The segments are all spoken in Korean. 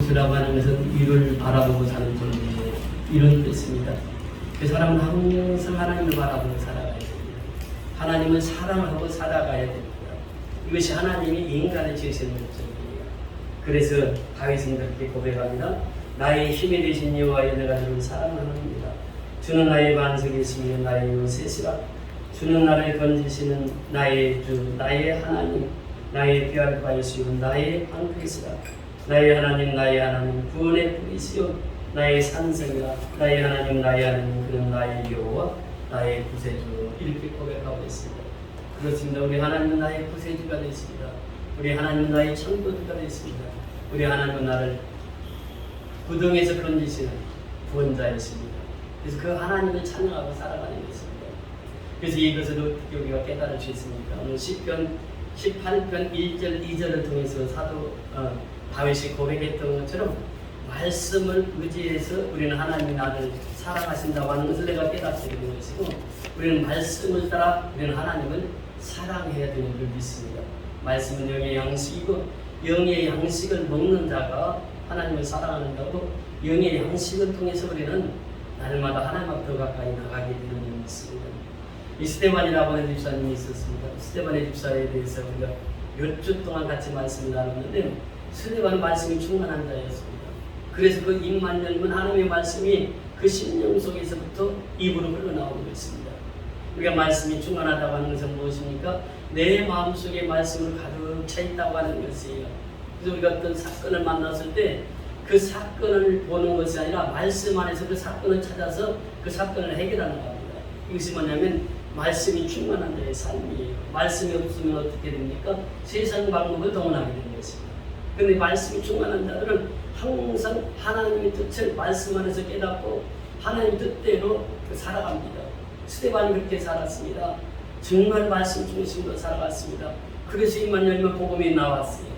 예수라고 하는 것은 위를 바라보고 사는 존재예요. 이런 뜻입니다. 그 사람은 항상 하나님을 바라보고 살아가야 됩니다. 하나님을 사랑하고 살아가야 됩니다. 이것이 하나님이 인간을 지으신 목적이에요. 그래서 다윗은 그렇게 고백합니다. 나의 힘이 되신 여호와여, 내가 주를 사랑합니다. 주는 나의 반석이시며 나의 요새시라. 주는 나를 건지시는 나의 주, 나의 하나님, 나의 피할 바이시오, 나의 방패시라. 나의 하나님, 구원의 뿌리시오, 나의 산성이라. 나의 하나님, 그는 나의 여호와, 나의 구세주. 이렇게 고백하고 있습니다. 그렇습니다. 우리 하나님은 나의 구세주가 되십니다. 우리 하나님은 나의 창조주가 되십니다. 우리 하나님은 나를 구덩이에서 건지시는 구원자이십니다. 그래서 그 하나님을 찬양하고 살아가는 것입니다. 그래서 이것을 어떻게 우리가 깨달을 수 있습니까? 오늘 시편 18편 1절 2절을 통해서 사도 다윗이 고백했던 것처럼 말씀을 의지해서 우리는 하나님이 나를 사랑하신다고 하는 것을 내가 깨닫게 되는 것이고, 우리는 말씀을 따라 우리는 하나님을 사랑해야 되는 줄 믿습니다. 말씀은 영의 양식이고, 영의 양식을 먹는 자가 하나님을 사랑하는 자고, 영의 양식을 통해서 우리는 날마다 하나님 앞에 더 가까이 나가게 되는 줄 믿습니다. 이 스데반이라고 하는 집사님이 있었습니다. 스데반의 집사에 대해서 우리가 몇 주 동안 같이 말씀을 나눴는데, 스데반은 말씀이 충만한 자였습니다. 그래서 그 입만 열면 하나님의 말씀이 그 심령 속에서부터 입으로 흘러나오는 것입니다. 우리가 말씀이 충만하다고 하는 것은 무엇입니까? 내 마음속에 말씀을 가득 차 있다고 하는 것이에요. 그래서 우리가 어떤 사건을 만났을 때 그 사건을 보는 것이 아니라 말씀 안에서 그 사건을 찾아서 그 사건을 해결하는 겁니다. 이것이 뭐냐면 말씀이 충만한 자의 삶이에요. 말씀이 없으면 어떻게 됩니까? 세상 방법을 동원하게 되는 것입니다. 그런데 말씀이 충만한 자들은 항상 하나님의 뜻을 말씀 안에서 깨닫고 하나님 뜻대로 살아갑니다. 스데반이 그렇게 살았습니다. 정말 말씀 중심으로 살아갔습니다. 그래서 입만 열면 복음이 나왔어요.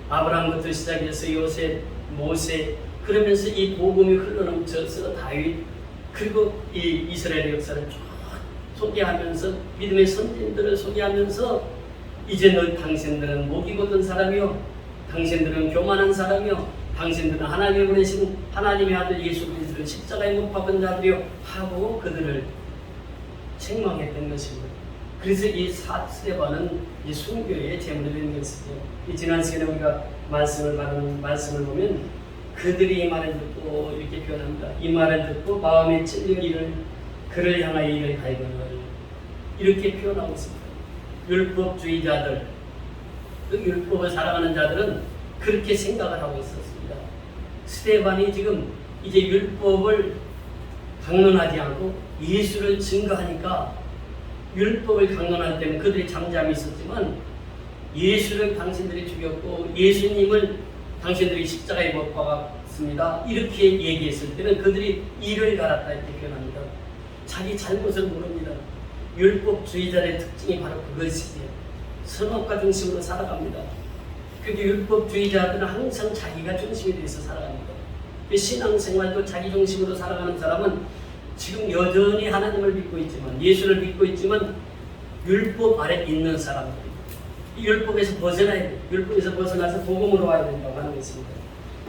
아브라함부터 시작해서 요셉, 모세, 그러면서 이 복음이 흘러넘쳐서 다윗, 그리고 이 이스라엘의 역사를 쭉 소개하면서 믿음의 선진들을 소개하면서 이제 당신들은 목이 곧은 사람이요, 당신들은 교만한 사람이요, 당신들은 하나님이 보내신 하나님의 아들 예수 그리스도를 십자가에 못 박은 자들이요 하고 그들을 책망했던 것입니다. 그래서 이 스데반은 이 순교의 제물이 된 것이죠. 이 지난 시간에 우리가 말씀을 보면 그들이 이 말을 듣고 이렇게 표현합니다. 이 말을 듣고 마음에 찔린 이를 그를 향하여 이를 갈거늘 이렇게 표현하고 있습니다. 율법주의자들, 그 율법을 사랑하는 자들은 그렇게 생각을 하고 있었습니다. 스데반이 지금 이제 율법을 강론하지 않고 예수를 증거하니까, 율법을 강론할 때는 그들이 잠잠히 있었지만 예수를 당신들이 죽였고 예수님을 당신들이 십자가에 못 박았습니다, 이렇게 얘기했을 때는 그들이 이를 갈았다 이렇게 표현합니다. 자기 잘못을 모릅니다. 율법주의자의 특징이 바로 그것이지요. 선악과 중심으로 살아갑니다. 그게 율법주의자들은 항상 자기가 중심이 되어서 살아갑니다. 신앙생활도 자기 중심으로 살아가는 사람은 지금 여전히 하나님을 믿고 있지만, 예수를 믿고 있지만 율법 아래 있는 사람들, 이 율법에서 벗어나야 돼요. 율법에서 벗어나서 복음으로 와야 된다고 하는 것입니다.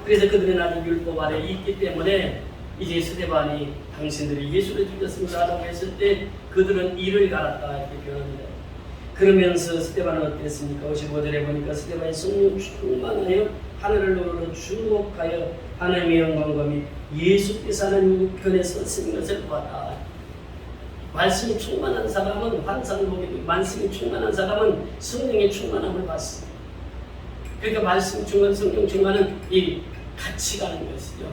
그래서 그들은 아직 율법 아래 있기 때문에 이제 스데반이 당신들이 예수를 죽였습니다 라고 했을 때 그들은 이를 갈았다 이렇게 표현합니다. 그러면서 스데반은 어땠습니까? 55절에 보니까 스데반이 성령 충만하여 하늘을 노르러 주목하여 하나님의 영광과 및 예수께서 하는 우편에서 쓰는 것을 보았다. 말씀이 충만한 사람은 환상을 보게 되고, 말씀이 충만한 사람은 성령의 충만함을 봤습니다. 그러니까 말씀 충만, 성령 충만은 이 같이 가는 것이죠.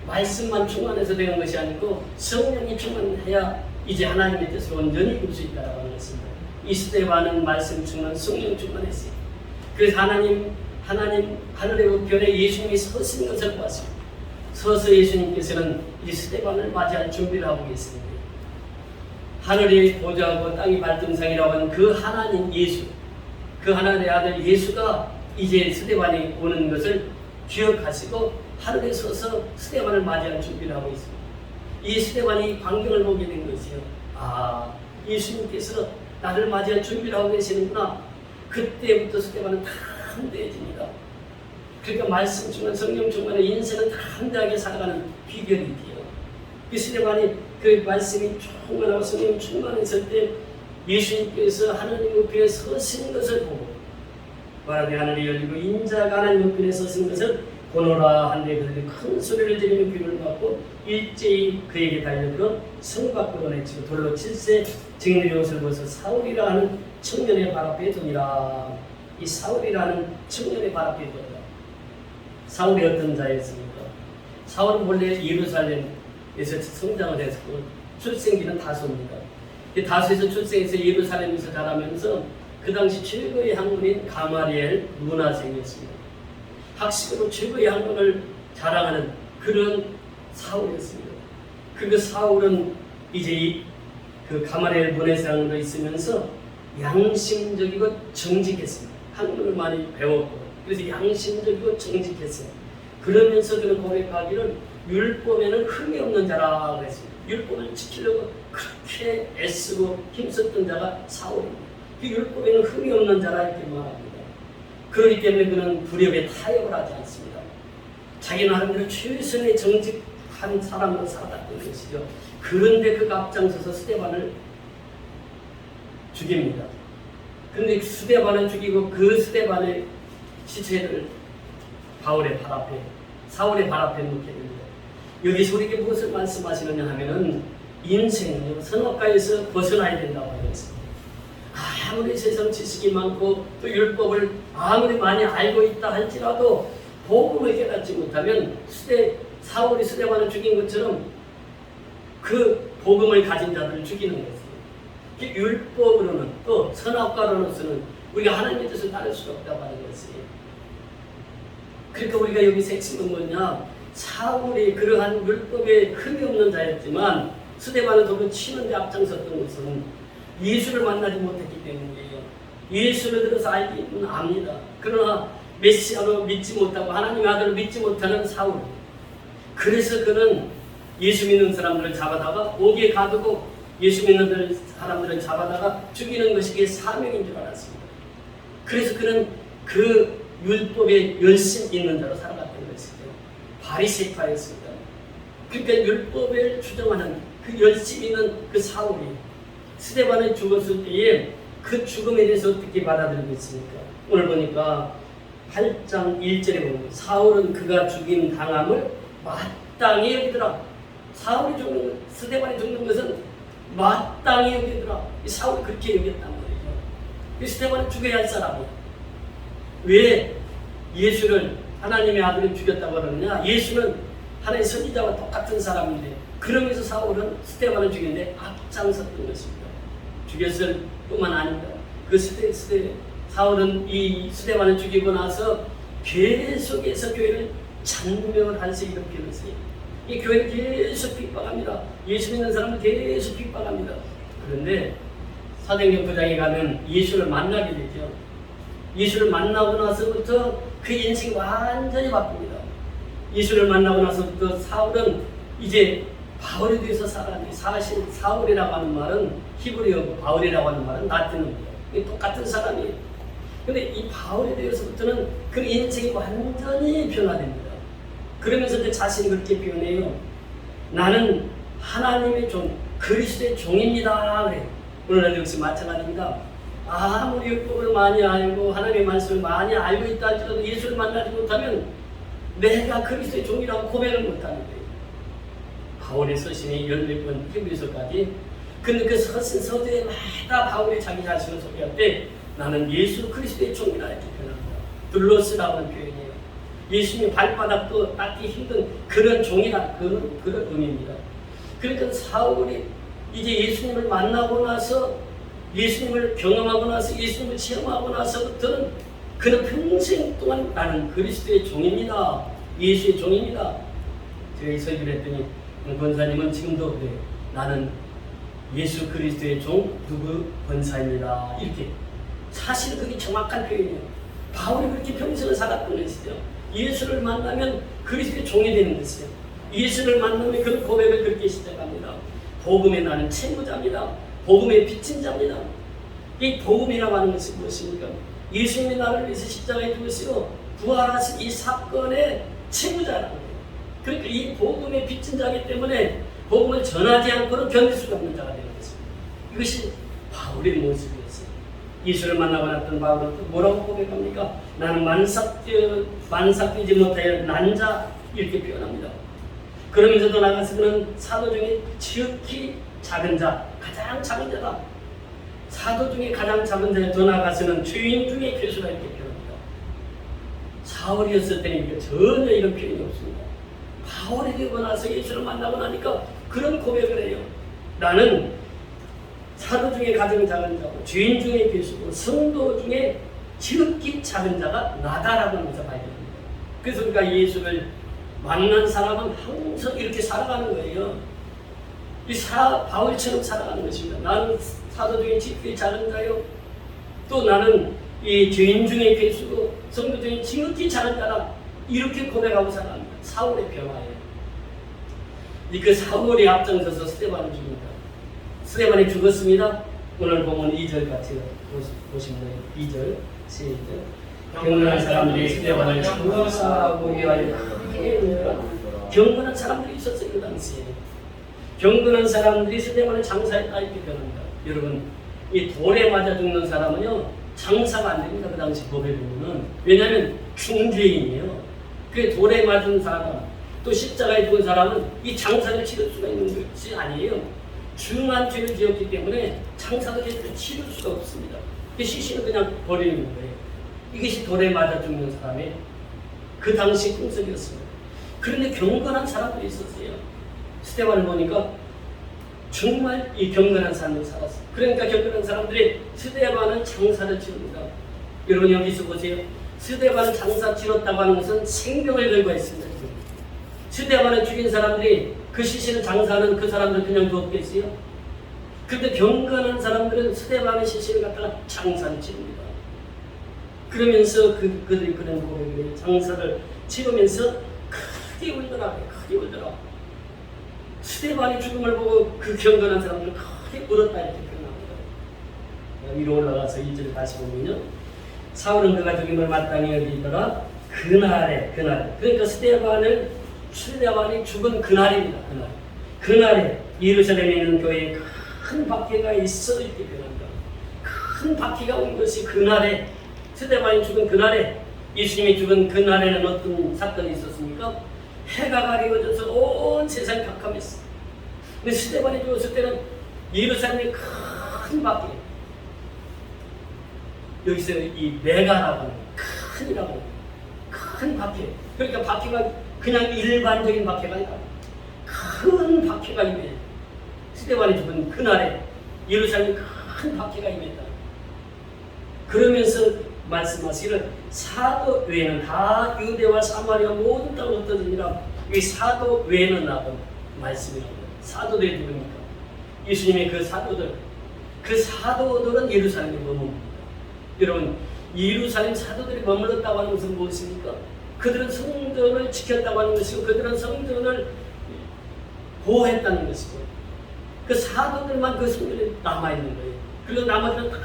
말씀만 충만해서 되는 것이 아니고 성령이 충만해야 이제 하나님의 뜻을 온전히 이룰 수 있다고 하는 것입니다. 이 스데반은 말씀 충만, 성령 충만했어요. 그래서 하나님 하늘의 우편에 예수님이 서신 것을 보았습니다. 서서 예수님께서는 이 스데반을 맞이할 준비를 하고 계십니다. 하늘의 보좌하고 땅이 발등상이라고 하는 그 하나님 예수, 그 하나님의 아들 예수가 이제 스데반이 오는 것을 기억하시고 하늘에 서서 스데반을 맞이할 준비를 하고 있습니다. 이 스데반이 광경을 보게 된 것이요. 아, 예수님께서 나를 맞이할 준비를 하고 계시는구나. 그때부터 스데반은 다 담대해집니다. 그러니까 말씀 충만, 성령 충만의 인생은 담대하게 살아가는 비결이 돼요. 그 스데반이 그 말씀이 충만하고 성령 충만했을 때 예수님께서 하나님 우편에 서신 것을 보고 말하되 하늘이 열리고 인자가 하나님 우편에 서신 것을 보노라 한데 그들이 큰 소리를 지르며 귀를 막고 일제히 그에게 달려들어 성 밖으로 내치고 돌로 7세 증인의 옷을 벗어 사울이라 하는 청년의 발 앞에 두니라. 이 사울이라는 청년의 발 앞에 두니라. 사울이 어떤 자였습니까? 사울은 원래 예루살렘에서 성장을 했고 출생기는 다소입니다. 다소에서 출생해서 예루살렘에서 자라면서 그 당시 최고의 학문인 가마리엘 문화생이었습니다. 학식으로 최고의 학문을 자랑하는 그런 사울이었습니다. 그 사울은 이제 그 가마리엘 문화생으로 있으면서 양심적이고 정직했습니다. 학문을 많이 배웠고 그래서 양심적이고 정직했어요. 그러면서 그는 고백하기를 율법에는 흠이 없는 자라고 했습니다. 율법을 지키려고 그렇게 애쓰고 힘썼던 자가 사울입니다. 그 율법에는 흠이 없는 자라 이렇게 말합니다. 그렇기 때문에 그는 불협에 타협을 하지 않습니다. 자기 나름대로 최선의 정직한 사람으로 살아갔던 것이죠. 그런데 그가 앞장서서 스데반을 죽입니다. 그런데 스데반을 죽이고 그 스데반의 시체를 바울의 발 앞에, 사울의 발 앞에 놓게 됩니다. 여기서 우리에게 무엇을 말씀하시느냐 하면은 인생은요, 선악과에서 벗어나야 된다고 하고 있습니다. 아무리 세상 지식이 많고 또 율법을 아무리 많이 알고 있다 할지라도 복음을 깨닫지 못하면 사울이 스데반을 죽인 것처럼 그 복음을 가진 자들을 죽이는 것입니다. 율법으로는 또 선악과로서는 우리가 하나님의 뜻을 따를 수 없다고 하는 것이에요. 그러니까 우리가 여기서 핵심은 뭐냐? 사울이 그러한 율법에 흠이 없는 자였지만 스데반을 도로 치는 데 앞장섰던 것은 예수를 만나지 못했기 때문이에요. 예수를 들어서 알기는 압니다. 그러나 메시아로 믿지 못하고 하나님의 아들을 믿지 못하는 사울. 그래서 그는 예수 믿는 사람들을 잡아다가 옥에 가두고 예수 믿는 사람들을 잡아다가 죽이는 것이 그의 사명인 줄 알았습니다. 그래서 그는 그 율법에 열심 있는 자로 살아갔던 것이죠. 바리새파였습니다. 그러니까 율법을 주장하는 그 열심 있는 그 사울이 스데반을 죽었을 때에 그 죽음에 대해서 어떻게 받아들이고 있습니까? 오늘 보니까 8장 1절에 보면 사울은 그가 죽임 당함을 마땅히 여기더라. 사울이 죽는, 스데반이 죽는 것은 마땅히 여기더라. 이 사울이 그렇게 여겼단 말이죠. 이 스데반을 죽여야 할 사람이 왜 예수를 하나님의 아들을 죽였다고 그러느냐? 예수는 하나님의 선지자와 똑같은 사람인데 그러면서 사울은 스데반을 죽이는데 앞장섰던 것입니다. 죽였을 뿐만 아닙니다. 그 사울은 이 스데반을 죽이고 나서 계속해서 교회를 잔멸하면서 일으키면서 이 교회를 계속 핍박합니다. 예수 믿는 사람을 계속 핍박합니다. 그런데 사도행전 9장에 가면 예수를 만나게 되죠. 예수를 만나고 나서부터 그 인생이 완전히 바뀝니다. 예수를 만나고 나서부터 사울은 이제 바울에 대해서 살아가는 사실 사울이라고 하는 말은 히브리어고 바울이라고 하는 말은 라틴어입니다. 똑같은 사람이에요. 그런데 이 바울에 대해서부터는 그 인생이 완전히 변화됩니다. 그러면서 그 자신이 그렇게 표현해요. 나는 하나님의 종, 그리스도의 종입니다. 그래. 오늘날 역시 마찬가지입니다. 아무리 율법을 많이 알고 하나님의 말씀을 많이 알고 있다 할지라도 예수를 만나지 못하면 내가 그리스도의 종이라고 고백을 못하는 거예요. 바울의 서신이 14번 히브리서까지. 근데 그 서신 서두에마다 바울이 자기 자신을 소개할 때 나는 예수 그리스도의 종이라 이렇게 표현합니다. 둘로스라고 하는 표현이에요. 예수님의 발바닥도 닦기 힘든 그런 종이라 그런 의미입니다. 그러니까 사울이 이제 예수님을 만나고 나서 예수님을 경험하고 나서 예수님을 체험하고 나서부터는 그는 평생 동안 나는 그리스도의 종입니다. 예수의 종입니다. 제가 설교를 했더니 권사님은 지금도 그래. 나는 예수 그리스도의 종 누구 권사입니다. 이렇게. 사실 그게 정확한 표현이에요. 바울이 그렇게 평생을 살았던 것이죠. 예수를 만나면 그리스도의 종이 되는 것이에요. 예수를 만나면 그 고백을 그렇게 시작합니다. 복음에 나는 채무자입니다. 복음의 빚진 자입니다. 이 복음이라고 하는 것이 무엇입니까? 예수님이 나를 위해서 십자가에 죽으시고 부활하신 이 사건의 채무자라는 거예요. 그러니까 이 복음의 빚진 자이기 때문에 복음을 전하지 않고는 견딜 수가 없는 자가 되는 것입니다. 이것이 바울의 모습이었어요. 예수를 만나고 났던 바울은 또 뭐라고 고백합니까? 나는 만삭되지 못하여 난자 이렇게 표현합니다. 그러면서도 나가서 그는 사도 중에 지극히 작은 자, 가장 작은 자다. 사도 중에 가장 작은 자에 더 나가서는 주인 중에 괴수다 이렇게 표현합니다. 사울이었을 때는 전혀 이런 표현이 없습니다. 바울이 되고 나서 예수를 만나고 나니까 그런 고백을 해요. 나는 사도 중에 가장 작은 자고 주인 중에 괴수고 성도 중에 지극히 작은 자가 나다라고 하면서 발견합니다. 그래서 우리가 예수를 만난 사람은 항상 이렇게 살아가는 거예요. 바울처럼 살아가는 것입니다. 나는 사도 중에 지극히 작은 자요. 또 나는 이 죄인 중에 괴수고 성도 중에 지극히 작은 자다. 이렇게 고백하고 살아갑니다. 사울의 변화예요. 그 사울이 앞장서서 스데반을 죽입니다. 스데반이 죽었습니다. 오늘 보면 2절 같이 보시면 2절 시작. 경건한 사람들이 스데반을 장사하고 위하여 경건한 사람들이 있었어요. 그 당시에 경건한 사람들이 스데반을 장사했다 이렇게 변합니다. 여러분 이 돌에 맞아 죽는 사람은요 장사가 안 됩니다. 그 당시 법에 보면은. 왜냐하면 중죄인이에요. 그 돌에 맞은 사람 또 십자가에 죽은 사람은 이 장사를 치를 수가 있는 것이 아니에요. 중한 죄를 지었기 때문에 장사도 제대로 치를 수가 없습니다. 그 시신은 그냥 버리는 거예요. 이것이 돌에 맞아 죽는 사람의 그 당시 풍습이었습니다. 그런데 경건한 사람들이 있었어요. 스데반을 보니까 정말 이 경건한 삶을 살았어요. 그러니까 경건한 사람들이 스데반은 장사를 치릅니다. 여러분 여기서 보세요. 스데반은 장사 치렀다고 하는 것은 생명을 걸고 했습니다. 스데반을 죽인 사람들이 그 시신을 장사하는 그 사람들 그냥 두었겠어요? 그런데 경건한 사람들은 스데반의 시신을 갖다가 장사를 치릅니다. 그러면서 그들이 그런 고백을 장사를 치르면서 크게 울더라. 크게 울더라. 스데반의 죽음을 보고 그 경건한 사람들은 크게 울었다 이렇게 표현합니다. 위로 올라가서 2절 다시 보면요. 사울은 그가 죽임을 마땅히 여기더라. 그날에 그러니까 스데반이 죽은 그날입니다. 그날에 예루살렘에 있는 교회에 큰 박해가 있어 이렇게 표현합니다. 큰 박해가 온 것이 그날에 스데반이 죽은 그날에 예수님이 죽은 그날에는 어떤 사건이 있었습니까? 해가 가리워져서 온 세상이 깜깜했어. 근데 스데반이 죽었을 때는 예루살렘에 큰 박해, 여기서 이 메가라고 하는 큰이라고 큰 박해. 그러니까 박해가 그냥 일반적인 박해가 아니라 큰 박해가 임해. 스데반이 죽은 그날에 예루살렘에 큰 박해가 임했다. 그러면서 말씀하시기를 사도 외에는 다 유대와 사마리아 모든 땅을 흩어지니라. 이 사도 외에는 나온 말씀이라고 합니다. 사도들이 누굽니까? 예수님의 그 사도들은 예루살렘에 머뭅니다. 여러분 예루살렘 사도들이 머물렀다고 하는 것은 무엇입니까? 그들은 성전을 지켰다고 하는 것이고 그들은 성전을 보호했다는 것이고 그 사도들만 그 성전에 남아있는 거예요. 그리고 나머지는 다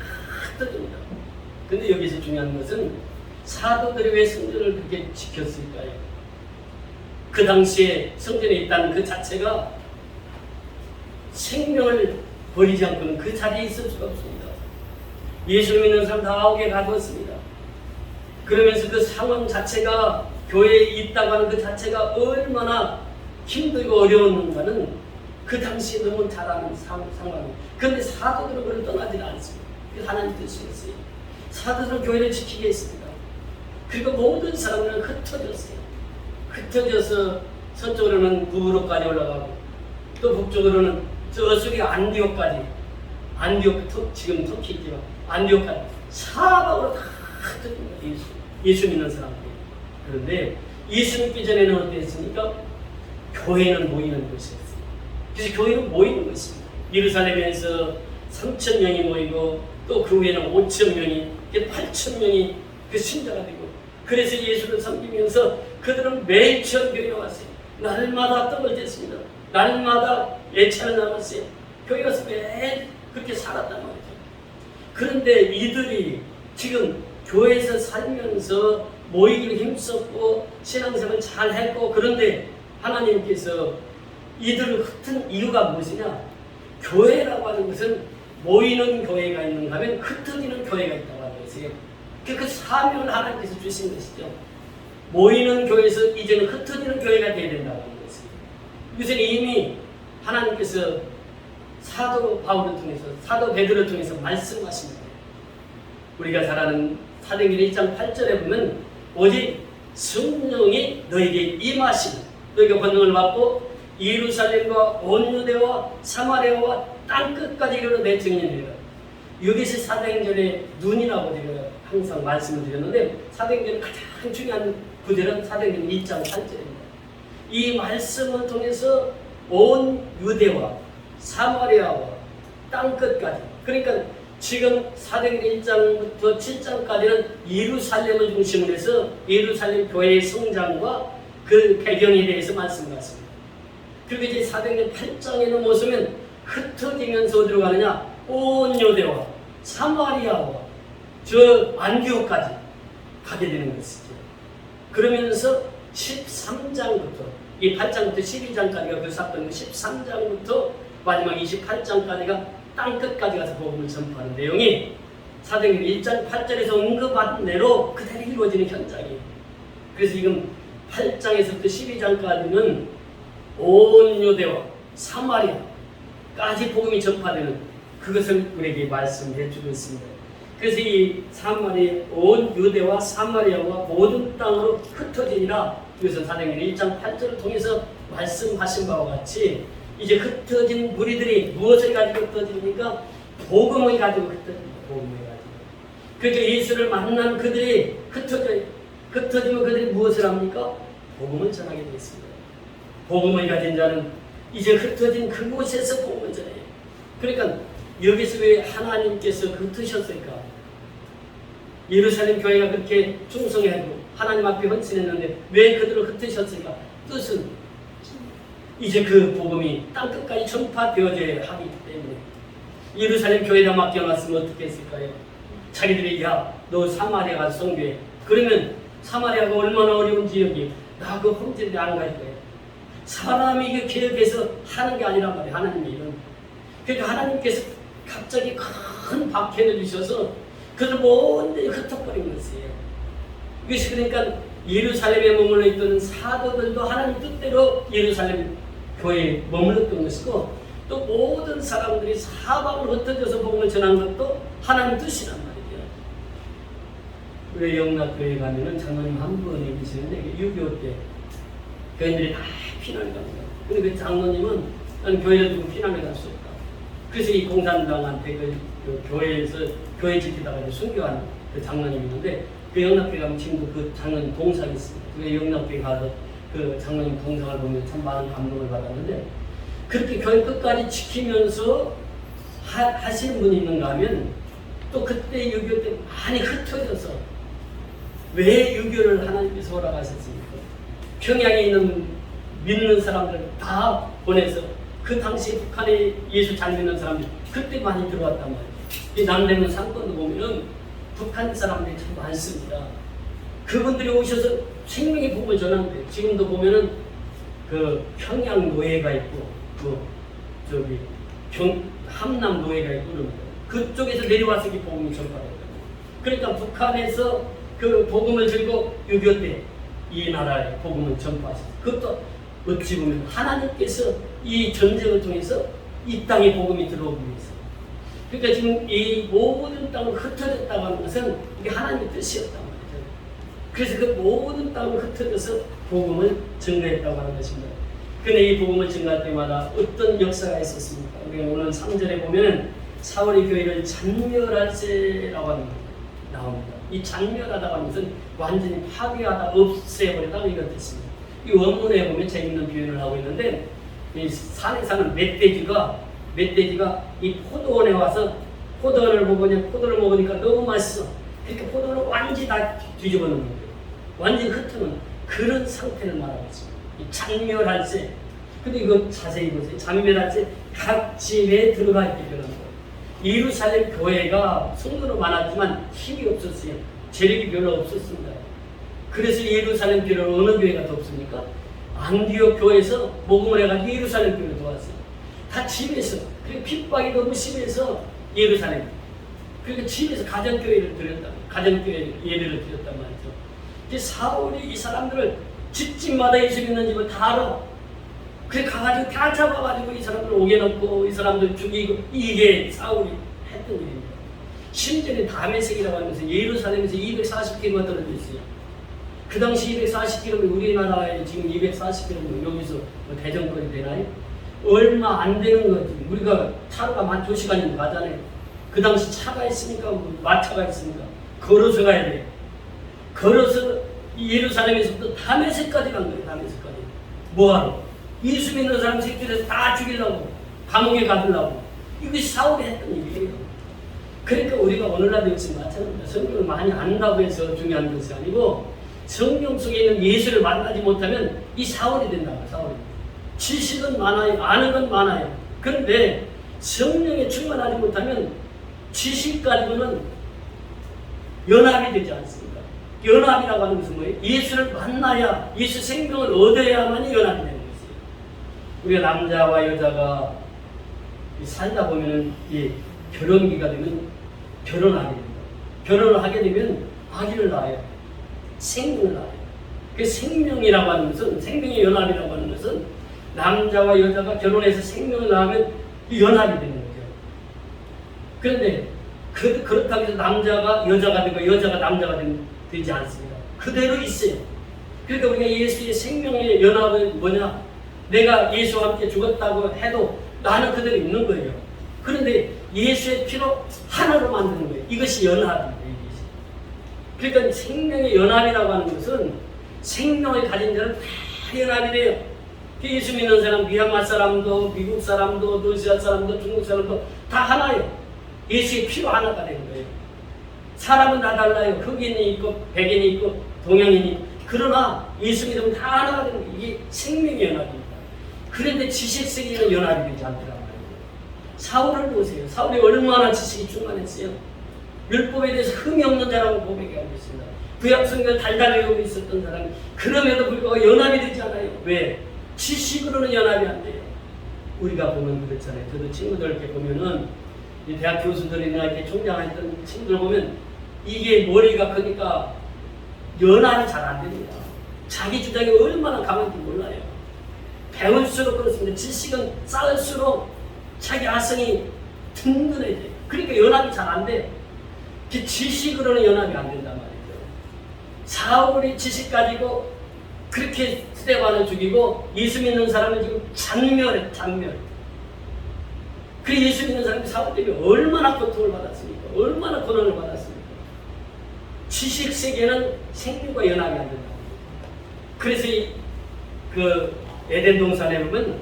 흩어집니다. 근데 여기서 중요한 것은 사도들이 왜 성전을 그렇게 지켰을까요? 그 당시에 성전에 있다는 그 자체가 생명을 버리지 않고는 그 자리에 있을 수가 없습니다. 예수를 믿는 사람 다 아홉 개 가두었습니다. 그러면서 그 상황 자체가 교회에 있다고 하는 그 자체가 얼마나 힘들고 어려웠는가는 그 당시에 너무 잘 아는 상황이에요. 그런데 사도들은 그걸 떠나지 않습니다. 그 하나님 뜻이었어요. 사도들은 교회를 지키게 했습니다. 그리고 모든 사람들은 흩어졌어요. 흩어져서 서쪽으로는 구부로까지 올라가고 또 북쪽으로는 저쪽에 안디옥까지 지금 터키지만 안디옥까지 사방으로 다 흩어집니다. 예수 믿는 사람들이. 그런데 예수 믿기 전에는 어땠습니까? 교회는 모이는 것이었어요. 그래서 교회는 모이는 것입니다. 예루살렘에서 3,000명이 모이고 또 그 후에는 5,000명이 8,000명이 그 신자가 되고 그래서 예수를 섬기면서 그들은 매일 교회에 왔어요. 날마다 떡을 댔습니다. 날마다 예찬을 나눴어요. 교회 가서 매일 그렇게 살았단 말이죠. 그런데 이들이 지금 교회에서 살면서 모이기를 힘썼고 신앙생활을 잘 했고, 그런데 하나님께서 이들을 흩은 이유가 무엇이냐? 교회라고 하는 것은 모이는 교회가 있는가 하면 흩어지는 교회가 있다고 하는 것이에요. 그 사명을 하나님께서 주신 것이죠. 모이는 교회에서 이제는 흩어지는 교회가 되어야 된다고 하는 것이에요. 이것은 이미 하나님께서 사도 바울을 통해서, 사도 베드로를 통해서 말씀하십니다. 우리가 잘 아는 사도행전 1장 8절에 보면 오직 성령이 너에게 임하시면 너희가 권능을 받고 예루살렘과 온 유대와 사마리아와 땅끝까지 이르러 내 증인이라. 이것이 사도행전의 눈이라고 제가 항상 말씀을 드렸는데, 사도행전의 가장 중요한 구절은 사도행전 1장 8절입니다. 이 말씀을 통해서 온 유대와 사마리아와 땅끝까지, 그러니까 지금 사도행전 1장부터 7장까지는 예루살렘을 중심으로 해서 예루살렘 교회의 성장과 그 배경에 대해서 말씀하셨습니다. 그리고 이제 사도행전 8장에 넘어서면 흩어지면서 어디로 가느냐? 온 유대와 사마리아와 저 안디옥까지 가게 되는 것이죠. 그러면서 13장부터 이 8장부터 12장까지가 그 사건이고 13장부터 마지막 28장까지가 땅끝까지 가서 복음을 전파하는 내용이 사도행전 1장 8절에서 언급한 대로 그대로 이루어지는 현장이에요. 그래서 지금 8장에서부터 12장까지는 온 유대와 사마리아까지 복음이 전파되는 그것을 우리에게 말씀해 주고 있습니다. 그래서 이 온 유대와 사마리아와 모든 땅으로 흩어지니라, 이것은 사도행전 1장 8절을 통해서 말씀하신 바와 같이 이제 흩어진 무리들이 무엇을 가지고 흩어집니까? 복음을 가지고 흩어집니다. 복음을 가지고. 그러니까 예수를 만난 그들이 흩어지면 그들이 무엇을 합니까? 복음을 전하게 되었습니다. 복음을 가진 자는 이제 흩어진 그곳에서 복음을 전해요. 그러니까 여기서 왜 하나님께서 흩으셨을까? 예루살렘 교회가 그렇게 충성하고 하나님 앞에 헌신했는데 왜 그들을 흩으셨을까? 뜻은 이제 그 복음이 땅끝까지 전파되어져야 하기 때문에. 예루살렘 교회에다 맡겨놨으면 어떻게 했을까요? 자기들이 야, 너 사마리아 가서 선교해. 그러면 사마리아가 얼마나 어려운 지역이에요. 나 그 험지인데 안 갈 거예요. 사람이 이게 계획해서 하는 게 아니란 말이에요. 하나님의 일은. 그러니까 하나님께서 갑자기 큰 박해를 주셔서 그들 모두 흩어버린 것이에요. 이것이 그러니까 예루살렘에 머물러 있던 사도들도 하나님 뜻대로 예루살렘 교회에 머물렀던 것이고, 또 모든 사람들이 사방으로 흩어져서 복음을 전한 것도 하나님 뜻이란 말이에요. 우리 영락교회 가면은 장로님 한 분이 계시는데 6.25 때 교인들이 다 피난을 갑니다. 근데 그 장로님은 나는 교회를 두고 피난을 갈 수 없다. 그래서 이 공산당한테 그 교회에서 교회 지키다가 순교한 그 장로님이 있는데, 그 영락교회 가면 지금도 그 장로님 동상이 있습니다. 그 영락교회 가서 그 장로님 동상을 보면 참 많은 감동을 받았는데, 그렇게 교회 끝까지 지키면서 하시는 분이 있는가 하면, 또 그때 6.25 때 많이 흩어져서 왜 6.25를 하나님께서 허락하셨습니까? 평양에 있는 믿는 사람들을 다 보내서 그 당시 북한에 예수 잘 믿는 사람들이 그때 많이 들어왔단 말이에요. 이 남대문 상권도 보면은 북한 사람들이 참 많습니다. 그분들이 오셔서 생명의 복음을 전하는데, 지금도 보면은 그 평양 노예가 있고 함남 노예가 있고 그럽니다. 그쪽에서 내려와서 이 복음이 전파돼요. 그러니까 북한에서 그 복음을 들고 6.25 때 이 나라에 복음을 전파하셨어요. 그것도 어찌 보면 하나님께서 이 전쟁을 통해서 이 땅에 복음이 들어오기 위해서. 그러니까 지금 이 모든 땅을 흩어졌다고 하는 것은 이게 하나님의 뜻이었단 말이죠. 그래서 그 모든 땅을 흩어져서 복음을 증거했다고 하는 것입니다. 그런데 이 복음을 증거할 때마다 어떤 역사가 있었습니까? 우리가 오늘 3절에 보면 사울이 교회를 잔멸할세라고 나옵니다. 이 잔멸하다고 하는 것은 완전히 파괴하다, 없애버리다 이런 뜻입니다. 이 원문에 보면 재밌는 표현을 하고 있는데, 이 산에 사는 멧돼지가 이 포도원에 와서 포도원을 포도를 먹으니까 너무 맛있어. 그러니까 포도를 완전히 다 뒤집어 놓는 거예요. 완전히 흩어놓는 그런 상태를 말하고 있습니다. 이 잔멸할세. 근데 이거 자세히 보세요. 잔멸할세 각 집에 들어가 있게 되는 거예요. 예루살렘 교회가 성도는 많았지만 힘이 없었어요. 재력이 별로 없었습니다. 그래서 예루살렘 교회를 어느 교회가 덮습니까? 안디옥 교회에서 복음을 해가지고 예루살렘 교회를 도왔어요. 다 집에서, 그리고 핍박이 너무 심해서 예루살렘, 그러니까 집에서 가정교회를 드렸다, 가정교회 예배를 드렸단 말이죠. 사울이 이 사람들을 집집마다 예수 믿는 집을 다 알아. 그래 가가지고 다 잡아가지고 이 사람들 오게 넣고 이 사람들 죽이고, 이게 사울이 했던 일입니다. 심지어는 다메섹이라고 하면서 예루살렘에서 240km가 떨어져 있어요. 그 당시 240km, 우리나라에 지금 240km, 여기서 대전거리 되나요? 얼마 안 되는 거지. 우리가 차가 만 2시간이면 가잖아요. 그 당시 차가 있습니까? 마차가 있습니까? 걸어서 가야 돼요. 걸어서 예루살렘에서부터 다메섹까지 간 거예요. 다메섹까지. 뭐하러? 예수 믿는 사람 새끼들 다 죽이려고, 감옥에 가두려고. 이것이 사울이 했던 일이에요. 그러니까 우리가 오늘날도 역시 마찬가지입니다. 성경을 많이 안다고 해서 중요한 것이 아니고, 성경 속에 있는 예수를 만나지 못하면 이 사울이 된다고. 사울이. 지식은 많아요. 아는 건 많아요. 그런데 성령에 충만하지 못하면 지식 가지고는 연합이 되지 않습니다. 연합이라고 하는 것은 뭐예요? 예수를 만나야, 예수 생명을 얻어야만이 연합이 되는 것이에요. 우리가 남자와 여자가 살다 보면은 결혼기가 되면 결혼하게 됩니다. 결혼을 하게 되면 아기를 낳아요. 생명을 낳아요. 그 생명이라고 하는 것은, 생명의 연합이라고 하는 것은 남자와 여자가 결혼해서 생명을 낳으면 연합이 되는 거죠. 그런데 그렇다고 해서 남자가 여자가 되고 여자가 남자가 되지 않습니다. 그대로 있어요. 그러니까 우리가 예수의 생명의 연합은 뭐냐? 내가 예수와 함께 죽었다고 해도 나는 그대로 있는 거예요. 그런데 예수의 피로 하나로 만드는 거예요. 이것이 연합입니다. 그러니까 생명의 연합이라고 하는 것은 생명을 가진 자는 다 연합이 돼요. 예수 믿는 사람, 미얀마 사람도, 미국 사람도, 러시아 사람도, 중국 사람도 다 하나예요. 예수의 피로 하나가 되는 거예요. 사람은 다 달라요. 흑인이 있고, 백인이 있고, 동양인이 있고. 그러나 예수 믿으면 다 하나가 되는 거예요. 이게 생명의 연합입니다. 그런데 지식 세계는 연합이 되지 않더란 말이에요. 사울을 보세요. 사울이 얼마나 지식이 충만했어요. 율법에 대해서 흠이 없는 자라고 고백하고 있습니다. 구약 성경을 달달 외우고 있었던 사람이 그럼에도 불구하고 연합이 되지 않아요. 왜? 지식으로는 연합이 안 돼요. 우리가 보면 그렇잖아요. 저도 친구들 이렇게 보면은 이 대학 교수들이나 이렇게 총장했던 친구들 보면 이게 머리가 크니까 연합이 잘 안 됩니다. 자기 주장이 얼마나 강한지 몰라요. 배울수록 그렇습니다. 지식은 쌓을수록 자기 아성이 든든해져요. 그러니까 연합이 잘 안 돼요. 지식으로는 연합이 안 된단 말이죠. 사울이 지식 가지고 그렇게 스데반을 죽이고 예수 믿는 사람은 지금 잔멸해, 잔멸. 그 예수 믿는 사람이 사울 때문에 얼마나 고통을 받았습니까? 얼마나 고난을 받았습니까? 지식 세계는 생명과 연합이 안 된다. 그래서 그 에덴 동산에 보면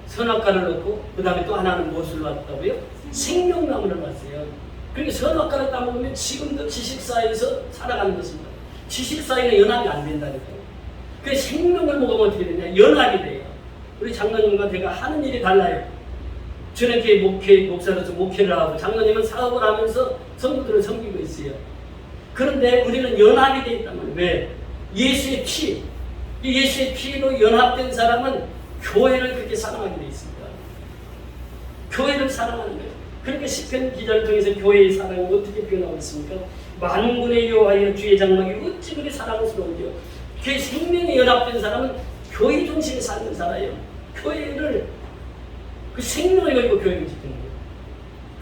선악과를 넣고 그 다음에 또 하나는 무엇을 놨다고요? 생명나무를 놨어요. 그러니까 선악과를 따먹으면 지금도 지식 사이에서 살아가는 것입니다. 지식 사이는 연합이 안 된다니까요. 그래서 생명을 먹으면 어떻게 되냐? 연합이 돼요. 우리 장로님과 제가 하는 일이 달라요. 저는 이렇게 목사로서 목회를 하고 장로님은 사업을 하면서 성도들을 섬기고 있어요. 그런데 우리는 연합이 되어 있단 말이에요. 왜? 예수의 피, 이 예수의 피로 연합된 사람은 교회를 그렇게 사랑하게 되어 있습니다. 교회를 사랑하는 거예요. 그러니까 시편 기자를 통해서 교회의 사랑이 어떻게 표현하고 있습니까? 만군의 여호와여 주의 장막이 어찌 그리 사랑스러운지요. 그 생명에 연합된 사람은 교회 중심에 사는 사람이에요. 교회를 그 생명을 걸고 교회를 지키는 거예요.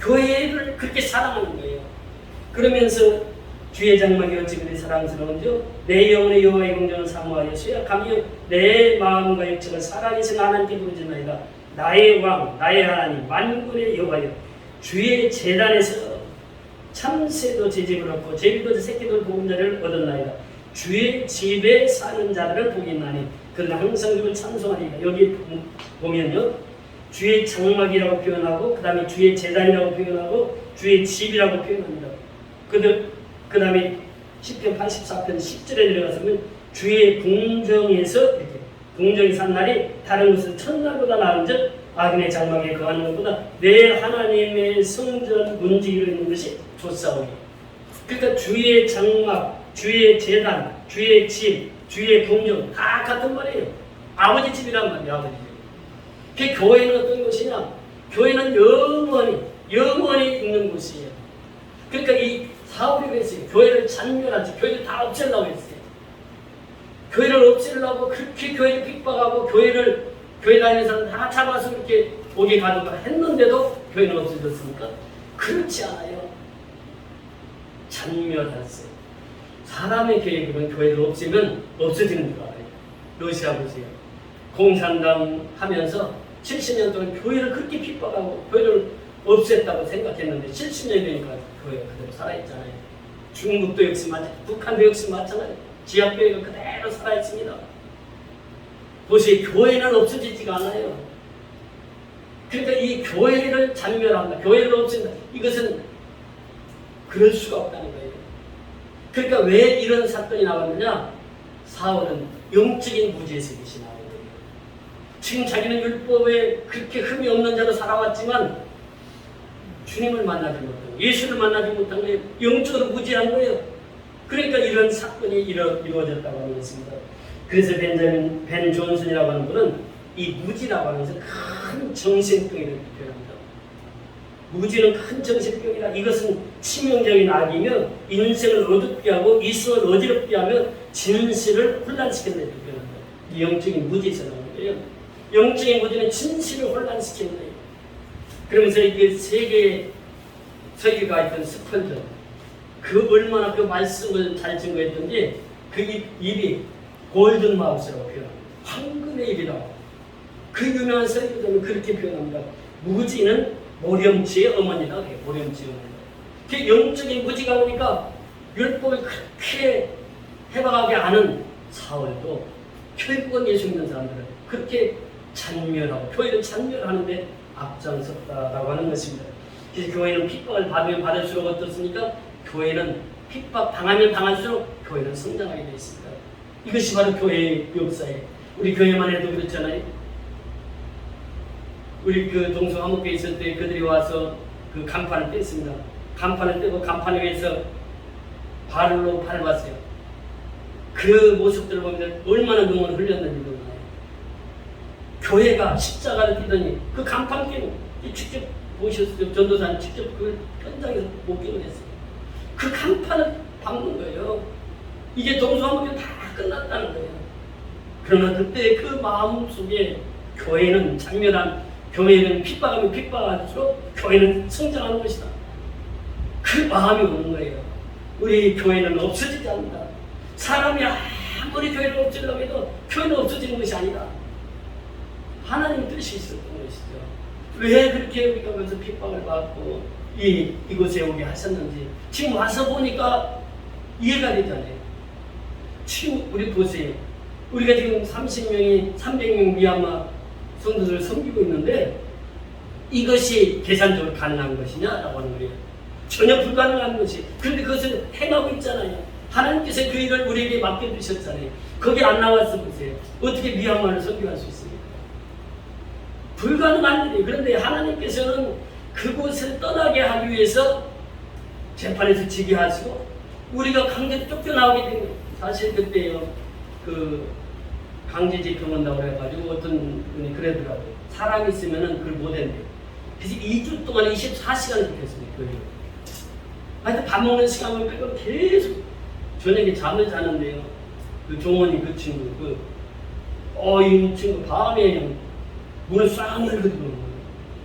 교회를 그렇게 사랑하는 거예요. 그러면서 주의 장막이 어찌 그리 사랑스러운지요. 내 영혼의 여호와의 공전을 사모하여 쇠약하며 내 마음과 육체가 살아계신 하나님께 부르짖나이다. 나의 왕, 나의 하나님, 만군의 여호와여 주의 제단에서 참새도 제 집을 얻고 제비도 새끼들 보금자리를 얻었나이다. 주의 집에 사는 자들을 복이 있나니 그는 항상 주를 찬송하리이다. 여기 보면요, 주의 장막이라고 표현하고 그 다음에 주의 제단이라고 표현하고 주의 집이라고 표현합니다. 그 다음에 시편 84편 10절에 들어가서는 주의 궁정에서 이렇게 궁정이 산 날이 다른 것은 첫날보다 나은즉 악인의 장막에 거하는 것보다 내 하나님의 성전 문지기로 있는 것이 좋사오니. 그러니까 주의 장막, 주의 제단, 주의 집, 주의 공정 다 같은 말이에요. 아버지 집이란 말이에요. 아버지 집. 그 교회는 어떤 곳이냐? 교회는 영원히 있는 곳이에요. 그러니까 이 사울이 그랬어요. 교회를 잔멸하지, 교회를 다 없애려고 했어요. 교회를 없애려고 그렇게 교회를 핍박하고 교회 다니는 사람 다 잡아서 이렇게 오게 가두고 했는데도 교회는 없어졌습니까? 그렇지 않아요. 잔멸했어요. 사람의 계획으로는 교회를 없애면 없어지는 줄 알아요. 러시아 보세요. 공산당 하면서 70년 동안 교회를 그렇게 핍박하고 교회를 없앴다고 생각했는데 70년이 되니까 교회가 그대로 살아있잖아요. 중국도 역시 마찬가지, 북한도 역시 마찬가지. 지하교회가 그대로 살아있습니다. 보세요. 교회는 없어지지가 않아요. 그러니까 이 교회를 잔멸한다. 교회를 없앤다. 이것은 그럴 수가 없다는 거예요. 그러니까 왜 이런 사건이 나왔느냐? 사울은 영적인 무지에서 이것이 나온 거예요. 지금 자기는 율법에 그렇게 흠이 없는 자로 살아왔지만 주님을 만나지 못하고 예수를 만나지 못한 거예요. 영적으로 무지한 거예요. 그러니까 이런 사건이 이루어졌다고 하는 것입니다. 그래서 벤 존슨이라고 하는 분은 이 무지라고 하는 것은 큰 정신병이라고 표현합니다. 무지는 큰 정신병이다. 이것은 치명적인 악이며 인생을 어둡게 하고 이성을 어지럽게 하며 진실을 혼란시킨다 이렇게 표현합니다. 이 영적인 무지에서 나오는 거예요. 영적인 무지는 진실을 혼란시키는 거예요. 그러면서 이게 세계에 서기가 있던 스펄전, 그 얼마나 그 말씀을 잘 증거했던지 그 입이 골든 마우스라고 표현합니다. 황금의 입이라고. 그 유명한 서기자는 그렇게 표현합니다. 무지는 모렴치의 어머니다. 모렴치의 어머니다. 그 영적인 무지가 오니까 율법을 그렇게 해박하게 아는 사울도 결국은 예수 믿는 사람들은 그렇게 잔멸하고 교회를 잔멸하는데 앞장섰다라고 하는 것입니다. 그래서 교회는 핍박을 받으면 받을수록 어떻습니까? 교회는 핍박 당하면 당할수록 교회는 성장하게 되어 있습니다. 이것이 바로 교회의 역사예요. 우리 교회만 해도 그렇잖아요. 우리 그 동성 화목교회 있을 때 그들이 와서 그 간판을 뗐습니다. 간판을 떼고 간판 위에서 발로 밟았어요. 그 모습들을 보면 얼마나 눈을 흘렸는지 몰라요. 교회가 십자가를 띠더니 그 간판 끼고 직접 보셨어요. 전도사님 직접 그 현장에서 목격을 했어요. 그 간판을 밟는 거예요. 이게 동서화목교회 다 끝났다는 거예요. 그러나 그때 그 마음 속에 교회는 장렬한, 교회는 핍박하면 핍박할수록 교회는 성장하는 것이다. 그 마음이 오는 거예요. 우리 교회는 없어지지 않는다. 사람이 아무리 교회를 없애려고 해도 교회는 없어지는 것이 아니다. 하나님 뜻이 있었던 것이죠. 왜 그렇게 우리가 거기서 핍박을 받고 이곳에 오게 하셨는지 지금 와서 보니까 이해가 되잖아요. 지금 우리 보세요. 우리가 지금 30명이 300명 미얀마 성도들을 섬기고 있는데 이것이 계산적으로 가능한 것이냐라고 하는 거예요. 전혀 불가능한 것이. 그런데 그것을 행하고 있잖아요. 하나님께서 그 일을 우리에게 맡겨주셨잖아요. 거기 안 나와서 보세요. 어떻게 미얀마를 섬겨할 수 있습니까? 불가능한 일이에요. 그런데 하나님께서는 그곳을 떠나게 하기 위해서 재판에서 지게 하시고 우리가 강제로 쫓겨나오게 된 거예요. 사실 그때요, 그 강제 집행한다고 해가지고 어떤 분이 그러더라고요. 사람이 있으면은 그걸 못 한대요. 그래서 2주 동안 24시간을 지켰습니다. 하여튼 밥 먹는 시간을 빼고 계속 저녁에 잠을 자는데요. 그 종원이 그 친구, 이 친구 밤에 문을 싹 열거든요.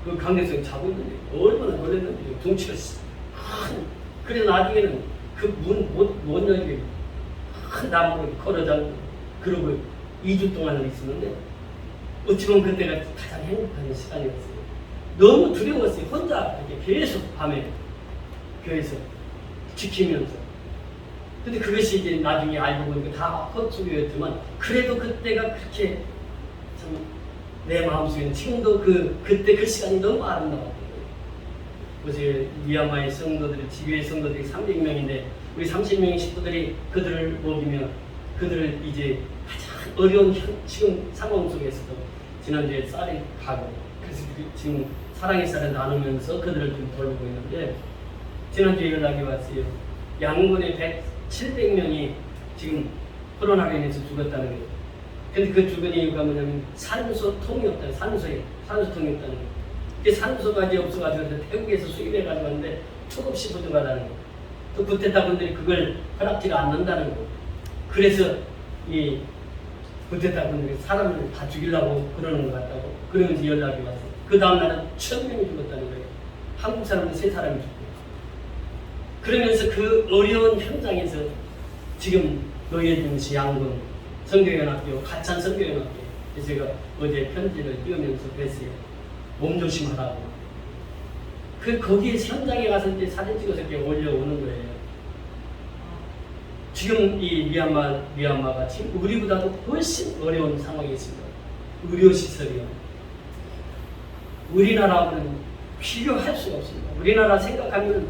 그 강대성이 자고 있는데 얼마나 놀랐는데요. 덩치가 그래서 나중에는 그 문 못 열게 큰 나무로 걸어잡고 그러고 2주 동안을 있었는데 어찌 보면 그때가 가장 행복한 시간이었어요. 너무 두려웠어요. 혼자 이렇게 계속 밤에 교회에서 지키면서. 근데 그것이 이제 나중에 알고 보니까 다 헛소리였지만 그래도 그때가 그렇게 참 내 마음속에는 지금도 그때 그 시간이 너무 아름다웠던 거예요. 보세요. 미얀마의 성도들이, 지교의 성도들이 300명인데 우리 30명의 식구들이 그들을 먹이며 그들을 이제 가장 어려운 지금 상황 속에서도 지난주에 쌀이 가고 그래서 지금 사랑의 쌀을 나누면서 그들을 좀 돌보고 있는데 지난주에 연락이 왔어요. 양군의 700명이 지금 코로나로 인해서 죽었다는 거예요. 근데 그 죽은 이유가 뭐냐면 산소통이 없다는 거예요. 산소통이 없다는 거예요. 그 산소가 이제 없어가지고 태국에서 수입해가지고 왔는데 턱없이 부족하다는 거예요. 또 구테타군들이 그걸 허락지를 않는다는 거예요. 그래서 이 구테타군들이 사람을 다 죽이려고 그러는 것 같다고 그러면서 연락이 왔어요. 그 다음날은 1000명이 죽었다는 거예요. 한국 사람들 3사람이 죽고. 그러면서 그 어려운 현장에서 지금 노예중시 양군 성교연합교 가찬 성교연합교 제가 어제 편지를 띄우면서 그랬어요. 몸조심하라고. 거기 현장에 가서 이제 사진 찍어서 이렇게 올려오는 거예요. 지금 이 미얀마가 지금 우리보다도 훨씬 어려운 상황이 있습니다. 의료시설이요. 우리나라는 필요할 수가 없습니다. 우리나라 생각하면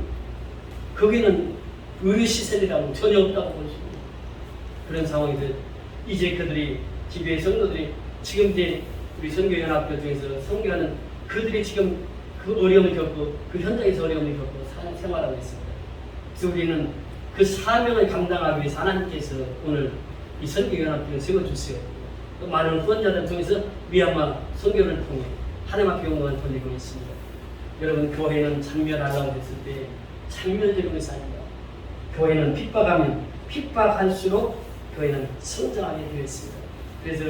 거기는 의료시설이라고 전혀 없다고 볼 수 있습니다. 그런 상황에서 이제 그들이 기교의 성도들이 지금 이제 우리 선교연합교 중에서 선교하는 그들이 지금 그 어려움을 겪고 그 현장에서 어려움을 겪고 생활하고 있습니다. 그래서 우리는 그 사명을 감당하기 위해서 하나님께서 오늘 이 선교연합교를 세워주세요. 또 많은 후원자들 통해서 미얀마 선교를 통해 하나님 앞에 영광을 돌리고 있습니다. 여러분 교회는 찬멸하려고 했을 때 찬멸되는 것이 아닙니다. 교회는 핍박하면 핍박할수록 교회는 성장하게 되어 있습니다. 그래서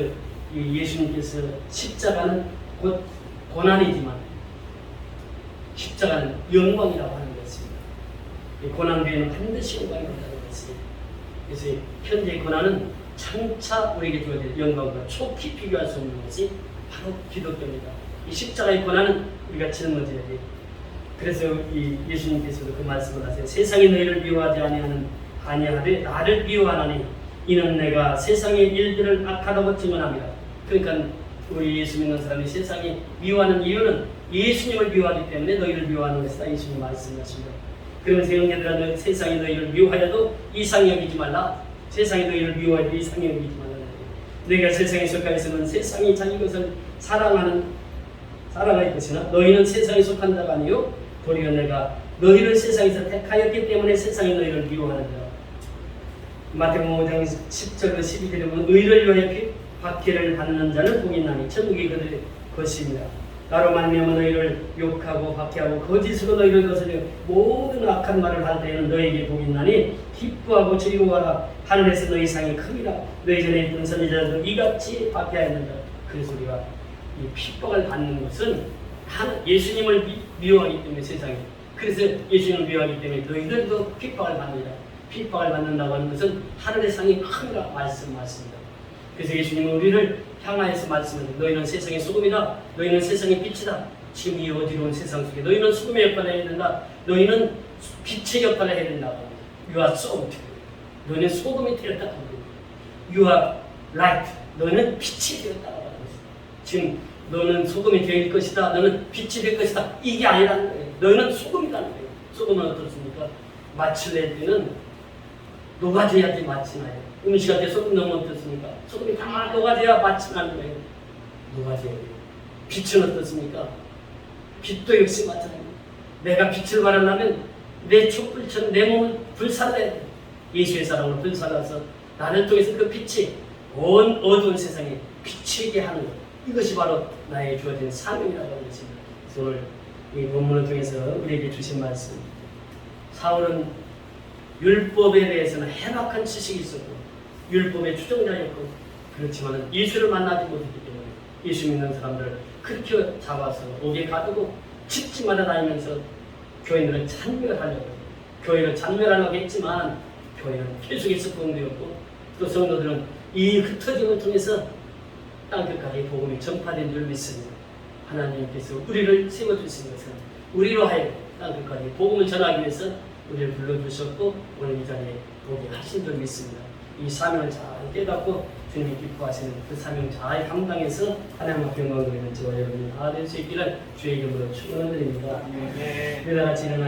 이 예수님께서 십자가는 곧 고난이지만 십자가는 영광이라고 하는 것입니다. 이 고난 뒤에는 반드시 영광이 온다는 것입니다. 그래서 현재의 고난은 장차 우리에게 주어질 영광과 촉히 비교할 수 없는 것이 바로 기독교입니다. 이 십자가의 고난은 우리가 짊어져야 돼요. 그래서 이 예수님께서도 그 말씀을 하세요. 세상이 너희를 미워하지 아니하되 나를 미워하나니 이는 내가 세상의 일들을 악하다고 증언합니다. 그러니까 우리 예수 믿는 사람이 세상이 미워하는 이유는 예수님을 미워하기 때문에 너희를 미워하는 것이다. 예수님 말씀하십니다. 그러면서 형제들아 세상이 너희를 미워하여도 이상히 여기지 말라. 세상이 너희를 미워하여도 이상히 여기지 말라. 너희가 세상에 속하여서는 세상이 자기 것을 사랑할 것이나 너희는 세상에 속한 자가 아니요 도리어 내가 너희를 세상에서 택하였기 때문에 세상이 너희를 미워하느니라. 마태복음 5장 10절로 12절에 보면 의를 위하여 박해를 받는 자는 복이 있나니 천국이 그들의 것입니다. 나로 말미암아 너희를 욕하고 박해하고 거짓으로 너희를 거스려 모든 악한 말을 할 때에는 너희에게 복이 있나니 기뻐하고 즐거워하라. 하늘에서 너희 상이 크니라. 너희 전에 있던 선지자들도 이같이 박해하였느니라. 그래서 우리가 이 핍박을 받는 것은 예수님을 미워하기 때문에 세상에 그래서 예수님을 미워하기 때문에 너희들도 핍박을 받느니라. 핍박을 받는다고 하는 것은 하늘의 상이 크니라 말씀하십니다. 그래서 예수님은 우리를 향하여서 말씀하십니다. 너희는 세상의 소금이다. 너희는 세상의 빛이다. 지금 이 어지러운 세상 속에 너희는 소금의 역할을 해야 된다. 너희는 빛의 역할을 해야 된다. You are salt. 너희는 소금이 되었다. You are light. 너희는 빛이 되었다. 지금 너는 소금이 될 것이다. 너는 빛이 될 것이다. 이게 아니라는 거예요. 너희는 소금이라는 거예요. 소금은 어떻습니까? 마칠 낼 때는 녹아져야지 맛이 나요. 음식할 때 소금 넣으면 어떻습니까? 소금이 다 녹아져야 맛이 나는 거예요. 녹아져야 돼요. 빛은 어떻습니까? 빛도 역시 마찬가지입니다. 내가 빛을 발하려면 내 촛불처럼 내 몸을 불살라야 돼요. 예수의 사랑으로 불살라서 나를 통해서 그 빛이 온 어두운 세상에 비치게 하는 것. 이것이 바로 나의 주어진 사명이라고 하는 것입니다. 그래서 오늘 이 본문을 통해서 우리에게 주신 말씀. 사울은 율법에 대해서는 해박한 지식이 있었고 율법의 추종자였고 그렇지만 예수를 만나지 못했기 때문에 예수 믿는 사람들을 그렇게 잡아서 옥에 가두고 집집마다 다니면서 교인들은 찬멸하려고 교회를 찬멸하려고 했지만 교회는 계속해서 부흥되었고 또 성도들은 이 흩어짐을 통해서 땅끝까지 복음이 전파된 줄 믿습니다. 하나님께서 우리를 세워주신 것은 우리로 하여 땅끝까지 복음을 전하기 위해서 우리를 불러주셨고 오늘 이 자리에 오게 하신 줄 믿습니다. 이 사명을 잘 깨닫고 주님이 기뻐하시는 그 사명 잘 감당해서 하나님 앞에 영광을 드리는 저와 여러분이 다 될 수 있기를 주의 이름으로 축원을 드립니다. 네. 같이 일어나